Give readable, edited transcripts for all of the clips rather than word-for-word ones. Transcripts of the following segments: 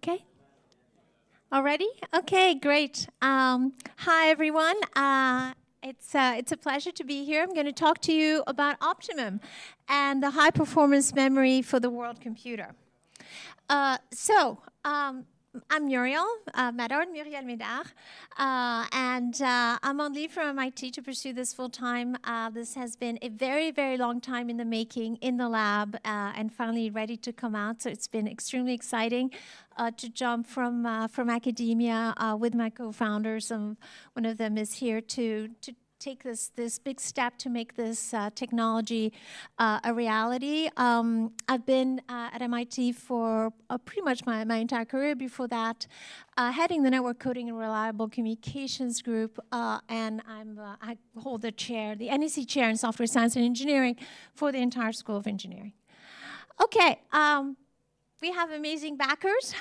Okay. Already? Okay, great. Hi, everyone. It's a pleasure to be here. I'm going to talk to you about Optimum and the high-performance memory for the world computer. I'm Muriel Médard, and I'm on leave from MIT to pursue this full-time. This has been a very, very long time in the making, in the lab, and finally ready to come out. So it's been extremely exciting to jump from academia with my co-founders. One of them is here to take this big step to make this technology a reality. I've been at MIT for pretty much my entire career before that, heading the network coding and reliable communications group, and I hold the chair, the NEC chair in software science and engineering for the entire School of Engineering. Okay. We have amazing backers.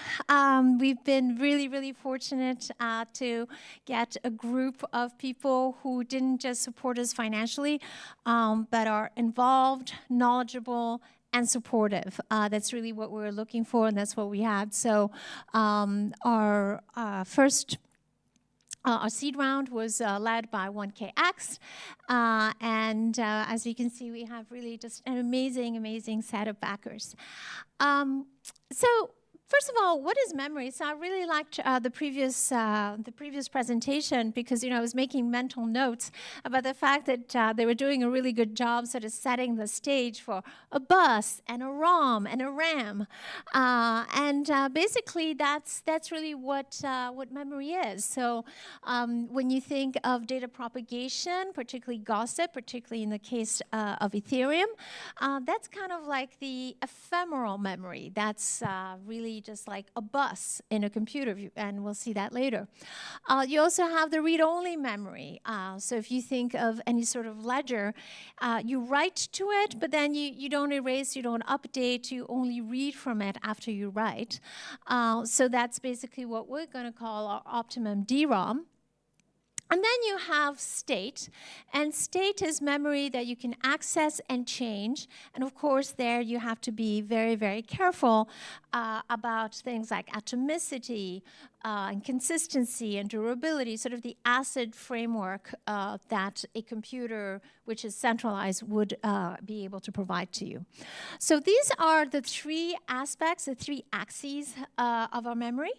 We've been really, really fortunate to get a group of people who didn't just support us financially, but are involved, knowledgeable, and supportive. That's really what we're looking for, and that's what we had. So our seed round was led by 1KX, and as you can see, we have really just an amazing, amazing set of backers. So first of all, what is memory? So I really liked the previous presentation because I was making mental notes about the fact that they were doing a really good job sort of setting the stage for a bus and a ROM and a RAM, and basically that's really what memory is. So when you think of data propagation, particularly gossip, particularly in the case of Ethereum, that's kind of like the ephemeral memory. That's really just like a bus in a computer, and we'll see that later. You also have the read-only memory. So if you think of any sort of ledger, you write to it, but then you don't erase, you don't update, you only read from it after you write. So that's basically what we're going to call our Optimum deRAM. And then you have state, and state is memory that you can access and change. And of course, there you have to be very, very careful about things like atomicity, and consistency and durability, sort of the ACID framework that a computer which is centralized would be able to provide to you. So these are the three aspects, the three axes of our memory.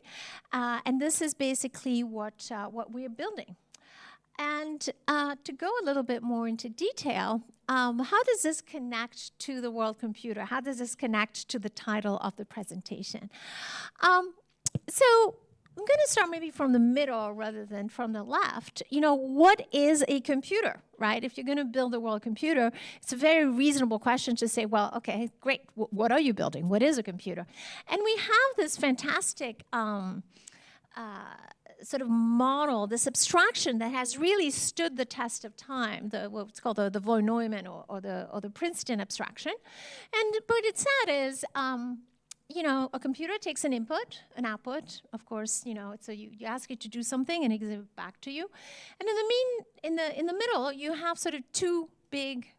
And this is basically what we're building. And to go a little bit more into detail, how does this connect to the world computer? How does this connect to the title of the presentation? So I'm going to start maybe from the middle rather than from the left. What is a computer, right? If you're going to build a world computer, it's a very reasonable question to say, well, okay, great. What are you building? What is a computer? And we have this fantastic sort of model, this abstraction that has really stood the test of time, what's called the von Neumann or the Princeton abstraction. But what it said is, a computer takes an input, an output, of course, so you ask it to do something and it gives it back to you. And in the middle, you have sort of two big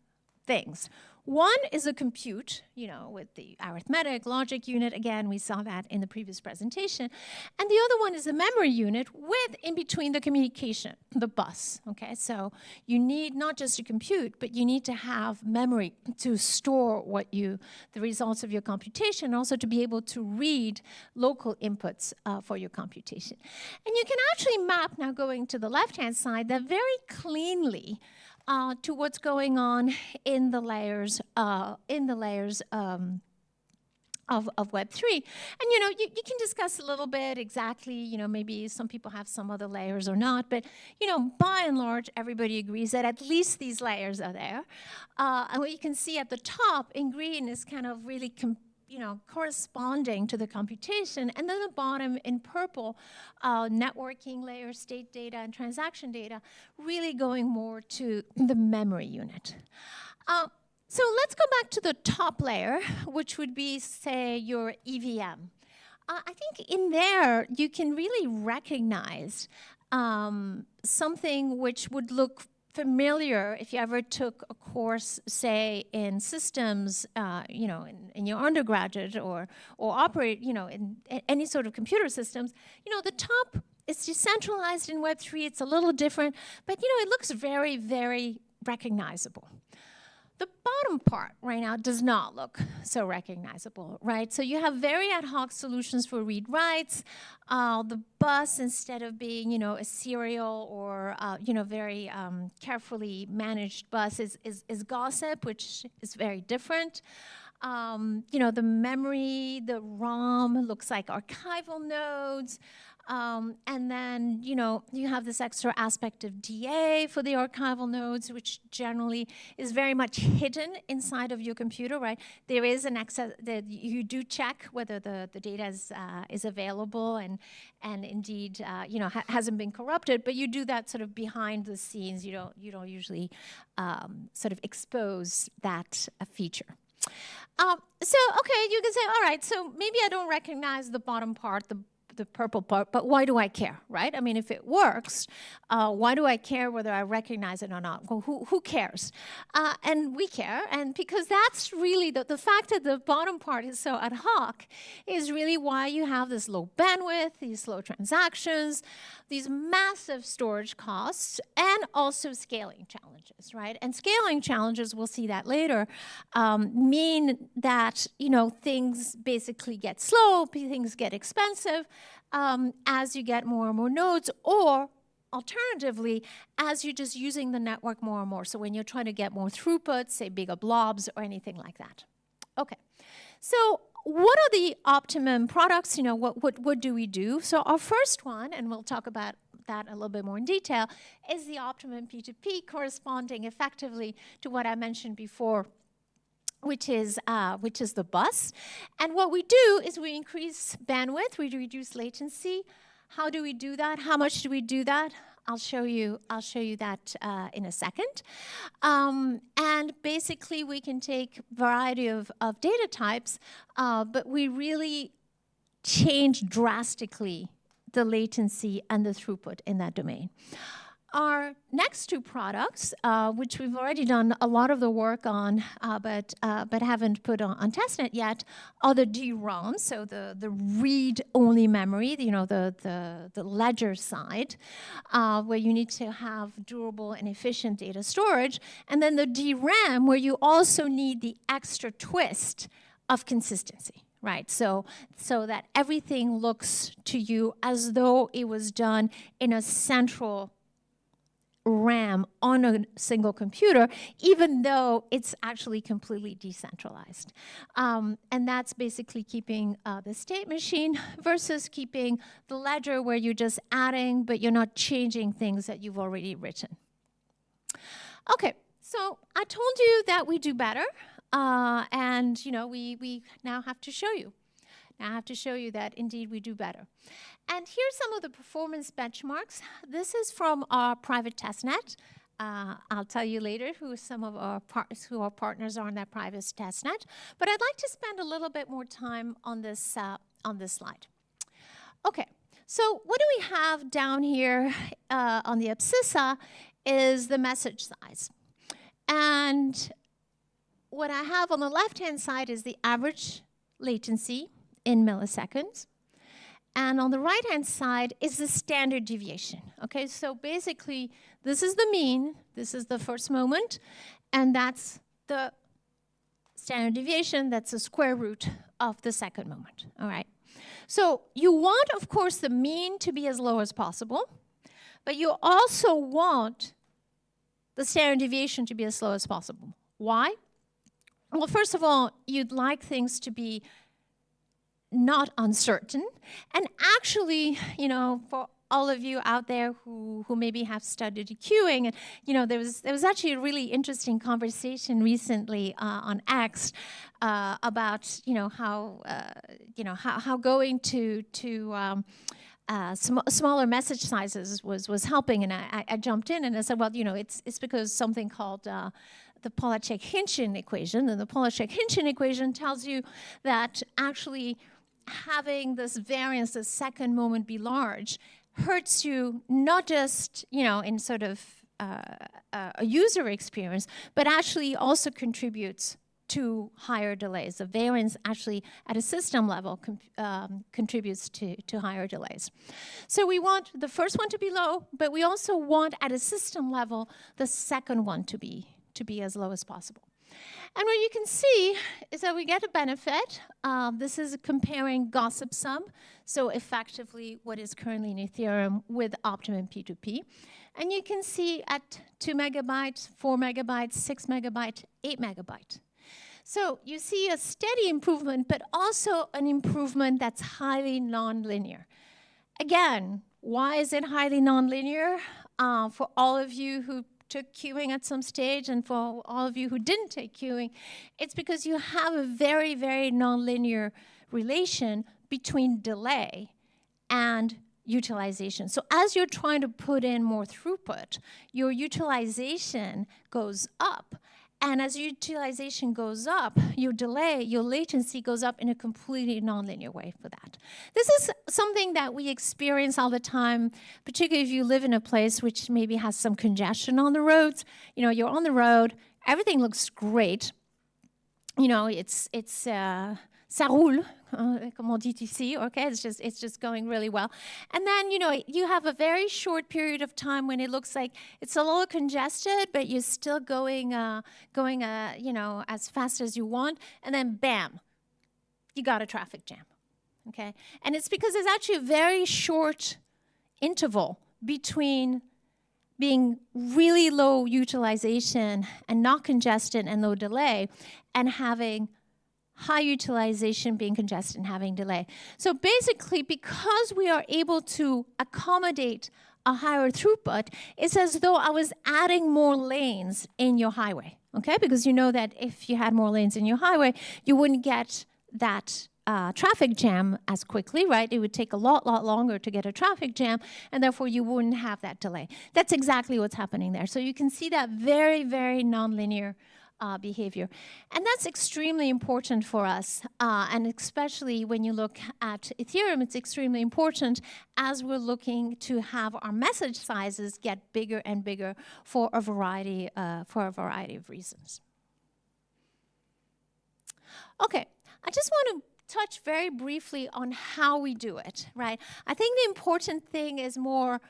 things. One is a compute, with the arithmetic, logic unit. Again, we saw that in the previous presentation. And the other one is a memory unit with, in between, the communication, the bus. Okay, so you need not just to compute, but you need to have memory to store the results of your computation, also to be able to read local inputs for your computation. And you can actually map, now going to the left-hand side, that very cleanly to what's going on in the layers of Web3. And you can discuss a little bit exactly, maybe some people have some other layers or not, but by and large, everybody agrees that at least these layers are there. And what you can see at the top in green is kind of really corresponding to the computation, and then the bottom in purple, networking layer, state data, and transaction data, really going more to the memory unit. So let's go back to the top layer, which would be, say, your EVM. I think in there, you can really recognize something which would look familiar, if you ever took a course, say, in systems, in your undergraduate or operate, in any sort of computer systems, the top is decentralized in Web3. It's a little different, but, it looks very, very recognizable. The bottom part right now does not look so recognizable, right? So you have very ad hoc solutions for read-writes. The bus, instead of being, a serial or, very carefully managed bus, is gossip, which is very different. The memory, the ROM looks like archival nodes. And then, you have this extra aspect of DA for the archival nodes, which generally is very much hidden inside of your computer, right? There is an access that you do check whether the data is available and indeed, hasn't been corrupted, but you do that sort of behind the scenes. You don't usually sort of expose that feature. So, okay, you can say, all right, so maybe I don't recognize the bottom part, the purple part, but why do I care, right? I mean, if it works, why do I care whether I recognize it or not? Well, who cares? And we care, and because that's really the fact that the bottom part is so ad hoc is really why you have this low bandwidth, these slow transactions, these massive storage costs, and also scaling challenges, right? And scaling challenges, we'll see that later, mean that, things basically get slow, things get expensive, as you get more and more nodes, or alternatively, as you're just using the network more and more. So when you're trying to get more throughput, say bigger blobs or anything like that. Okay, so what are the Optimum products? What do we do? So our first one, and we'll talk about that a little bit more in detail, is the Optimum P2P, corresponding effectively to what I mentioned before, which is the bus. And what we do is we increase bandwidth, we reduce latency. How do we do that? How much do we do that? I'll show you that in a second. And basically, we can take a variety of data types, but we really change drastically the latency and the throughput in that domain. Our next two products, which we've already done a lot of the work on, but haven't put on testnet yet, are the deRAM, so the read-only memory, the ledger side, where you need to have durable and efficient data storage, and then the deRAM, where you also need the extra twist of consistency. Right, so that everything looks to you as though it was done in a central RAM on a single computer, even though it's actually completely decentralized. And that's basically keeping the state machine versus keeping the ledger where you're just adding, but you're not changing things that you've already written. Okay, so I told you that we do better. And we now have to show you. Now I have to show you that indeed we do better. And here's some of the performance benchmarks. This is from our private testnet. I'll tell you later who some of our partners are in that private testnet. But I'd like to spend a little bit more time on this slide. Okay, so what do we have down here on the abscissa is the message size. And what I have on the left-hand side is the average latency in milliseconds. And on the right-hand side is the standard deviation. Okay, so basically, this is the mean, this is the first moment, and that's the standard deviation, that's the square root of the second moment, all right? So you want, of course, the mean to be as low as possible, but you also want the standard deviation to be as low as possible. Why? Well, first of all, you'd like things to be not uncertain. And actually, for all of you out there who maybe have studied queuing, and there was actually a really interesting conversation recently on X about how going to smaller message sizes was helping, and I jumped in and I said, well, it's because something called the Polacek-Hinchen equation, and the Polacek-Hinchen equation tells you that actually having this variance, the second moment be large, hurts you not just, in sort of a user experience, but actually also contributes to higher delays. The variance actually at a system level contributes to higher delays. So we want the first one to be low, but we also want at a system level the second one to be as low as possible. And what you can see is that we get a benefit. This is comparing gossip sum, so effectively what is currently in Ethereum with Optimum P2P. And you can see at 2 megabytes, 4 megabytes, 6 megabytes, 8 megabytes. So you see a steady improvement, but also an improvement that's highly nonlinear. Again, why is it highly nonlinear? For all of you who took queuing at some stage, and for all of you who didn't take queuing, it's because you have a very, very nonlinear relation between delay and utilization. So as you're trying to put in more throughput, your utilization goes up. And as utilization goes up, your delay, your latency goes up in a completely nonlinear way for that. This is something that we experience all the time, particularly if you live in a place which maybe has some congestion on the roads. You know, you're on the road, everything looks great. You know, ça roule, comme on dit ici, okay? It's just going really well. And then, you know, you have a very short period of time when it looks like it's a little congested, but you're still going, you know, as fast as you want. And then, bam, you got a traffic jam, okay? And it's because there's actually a very short interval between being really low utilization and not congested and low delay, and having high utilization, being congested, and having delay. So basically, because we are able to accommodate a higher throughput, it's as though I was adding more lanes in your highway, okay? Because you know that if you had more lanes in your highway, you wouldn't get that traffic jam as quickly, right? It would take a lot longer to get a traffic jam, and therefore you wouldn't have that delay. That's exactly what's happening there. So you can see that very, very nonlinear behavior. And that's extremely important for us, and especially when you look at Ethereum, it's extremely important as we're looking to have our message sizes get bigger and bigger for a variety of reasons. Okay, I just want to touch very briefly on how we do it, right? I think the important thing is more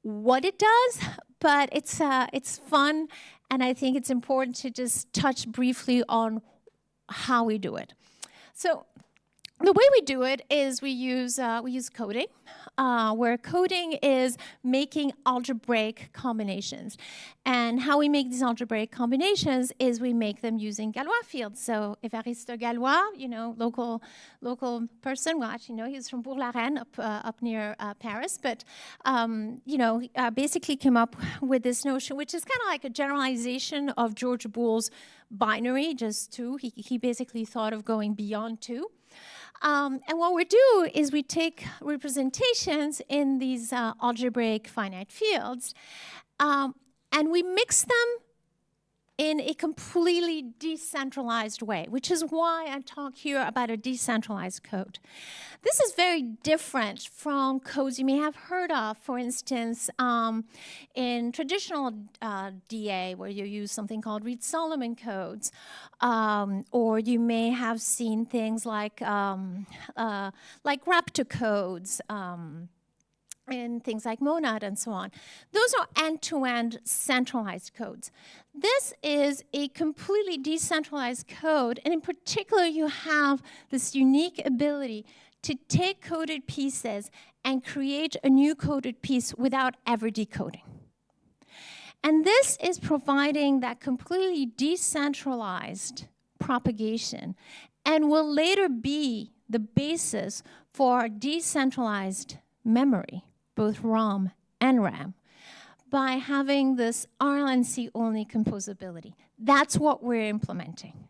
what it does, but it's fun, and I think it's important to just touch briefly on how we do it. So the way we do it is we use coding, where coding is making algebraic combinations. And how we make these algebraic combinations is we make them using Galois fields. So Évariste Galois, you know, local person, well, actually, no, he's from Bourg-la-Reine, up near Paris, but, you know, basically came up with this notion, which is kind of like a generalization of George Boole's binary, just 2. He basically thought of going beyond 2. And what we do is we take representations in these algebraic finite fields, and we mix them in a completely decentralized way, which is why I talk here about a decentralized code. This is very different from codes you may have heard of, for instance, in traditional DA, where you use something called Reed-Solomon codes, or you may have seen things like Raptor codes, and things like Monad and so on. Those are end-to-end centralized codes. This is a completely decentralized code, and in particular, you have this unique ability to take coded pieces and create a new coded piece without ever decoding. And this is providing that completely decentralized propagation, and will later be the basis for decentralized memory, both ROM and RAM, by having this RLNC only composability. That's what we're implementing.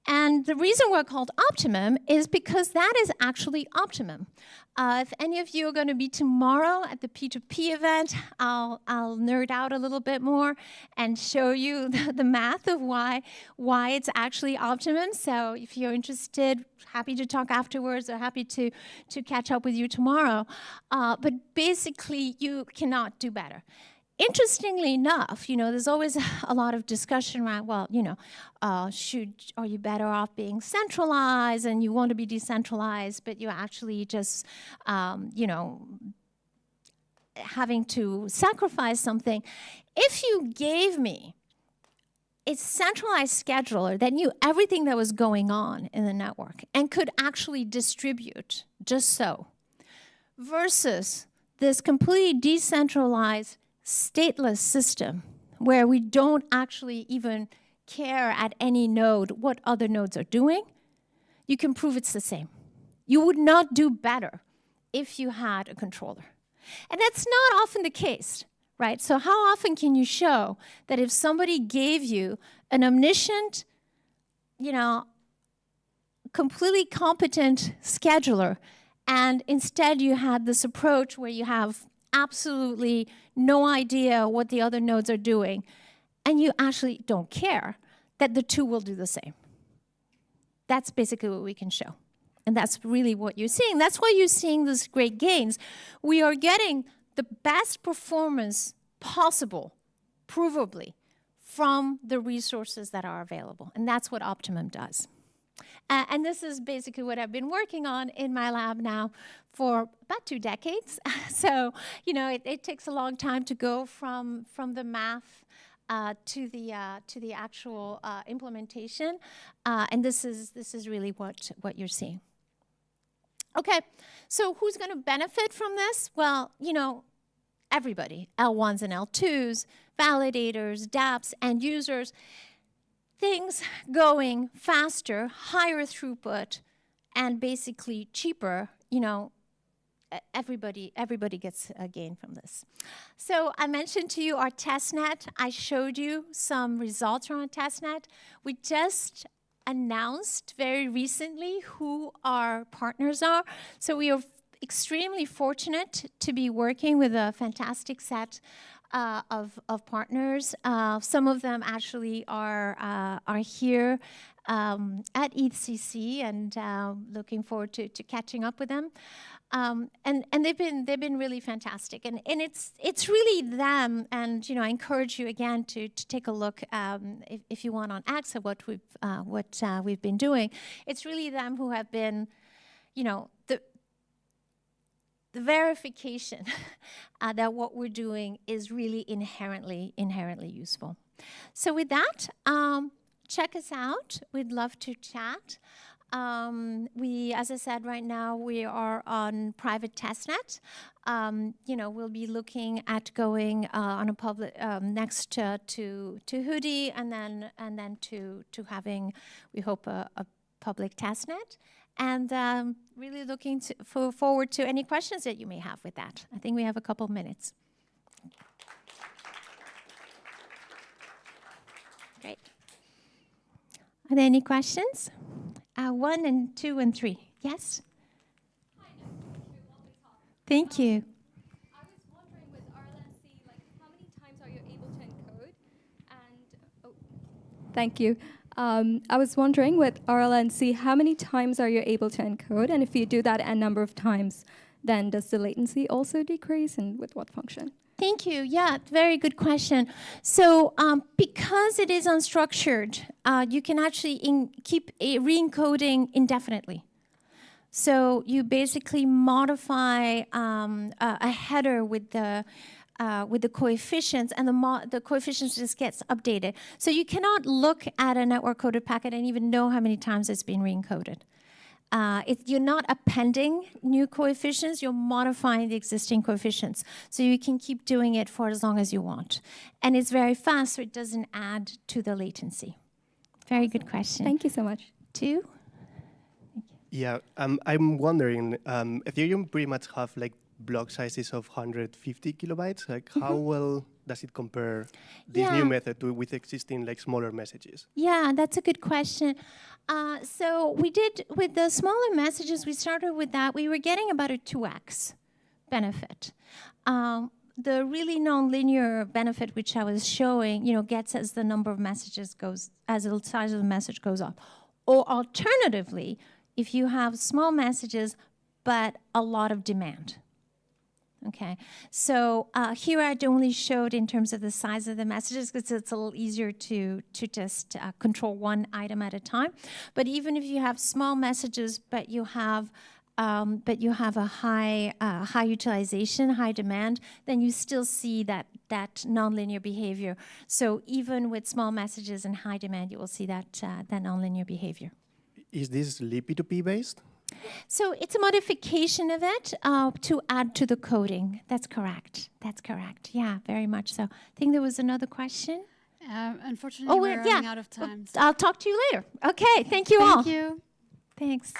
And the reason we're called Optimum is because that is actually Optimum. If any of you are going to be tomorrow at the P2P event, I'll nerd out a little bit more and show you the math of why it's actually Optimum. So if you're interested, happy to talk afterwards, or happy to catch up with you tomorrow. But basically, you cannot do better. interestingly enough, there's always a lot of discussion around, well, are you better off being centralized and you want to be decentralized, but you're actually just, having to sacrifice something. If you gave me a centralized scheduler that knew everything that was going on in the network and could actually distribute just so, versus this completely decentralized, stateless system where we don't actually even care at any node what other nodes are doing, you can prove it's the same. You would not do better if you had a controller. And that's not often the case, right? So how often can you show that if somebody gave you an omniscient, completely competent scheduler, and instead you had this approach where you have absolutely no idea what the other nodes are doing, and you actually don't care, that the two will do the same. That's basically what we can show. And that's really what you're seeing. That's why you're seeing these great gains. We are getting the best performance possible, provably, from the resources that are available. And that's what Optimum does. And this is basically what I've been working on in my lab now for about 2 decades. So, it takes a long time to go from the math to the actual implementation. And this is really what you're seeing. Okay, so who's going to benefit from this? Well, everybody, L1s and L2s, validators, dApps, end users, things going faster, higher throughput, and basically cheaper, everybody gets a gain from this. So I mentioned to you our testnet. I showed you some results from our testnet. We just announced very recently who our partners are. So we are extremely fortunate to be working with a fantastic set of partners. Some of them actually are here at ETHCC, and looking forward to catching up with them. And they've been really fantastic, and it's really them. And I encourage you again to take a look if you want on AXA what we've been doing. It's really them who have been, the verification that what we're doing is really inherently useful. So with that, check us out. We'd love to chat. As I said, right now we are on private testnet. We'll be looking at going on a public next to Hoodie, and then to having, we hope, a public testnet. And really looking forward to any questions that you may have with that. I think we have a couple minutes. Great. Are there any questions? 1 and 2 and 3. Yes? Hi, nice to meet you. Lovely talk. Thank you. I was wondering with RLNC, how many times are you able to encode? And thank you. I was wondering with RLNC, how many times are you able to encode? And if you do that n number of times, then does the latency also decrease, and with what function? Thank you. Yeah, very good question. So because it is unstructured, you can actually keep re-encoding indefinitely. So you basically modify a header with the coefficients, and the coefficients just gets updated. So you cannot look at a network-coded packet and even know how many times it's been re-encoded. You're not appending new coefficients, you're modifying the existing coefficients. So you can keep doing it for as long as you want. And it's very fast, so it doesn't add to the latency. Very good question. Thank you so much. 2? Yeah, I'm wondering, Ethereum pretty much have block sizes of 150 kilobytes. How well does it compare this new method with existing smaller messages? Yeah, that's a good question. So we did, with the smaller messages, we started with that. We were getting about a 2x benefit. The really nonlinear benefit, which I was showing, gets as the number of messages goes, as the size of the message goes up. Or alternatively, if you have small messages, but a lot of demand. Okay, so here I only showed in terms of the size of the messages because it's a little easier to just control one item at a time. But even if you have small messages, but you have a high utilization, high demand, then you still see that nonlinear behavior. So even with small messages and high demand, you will see that nonlinear behavior. Is this P2P based? So it's a modification of it to add to the coding. That's correct. That's correct. Yeah, very much so. I think there was another question. Unfortunately, we're running out of time. I'll talk to you later. Okay, thank you all. Thank you. Thanks.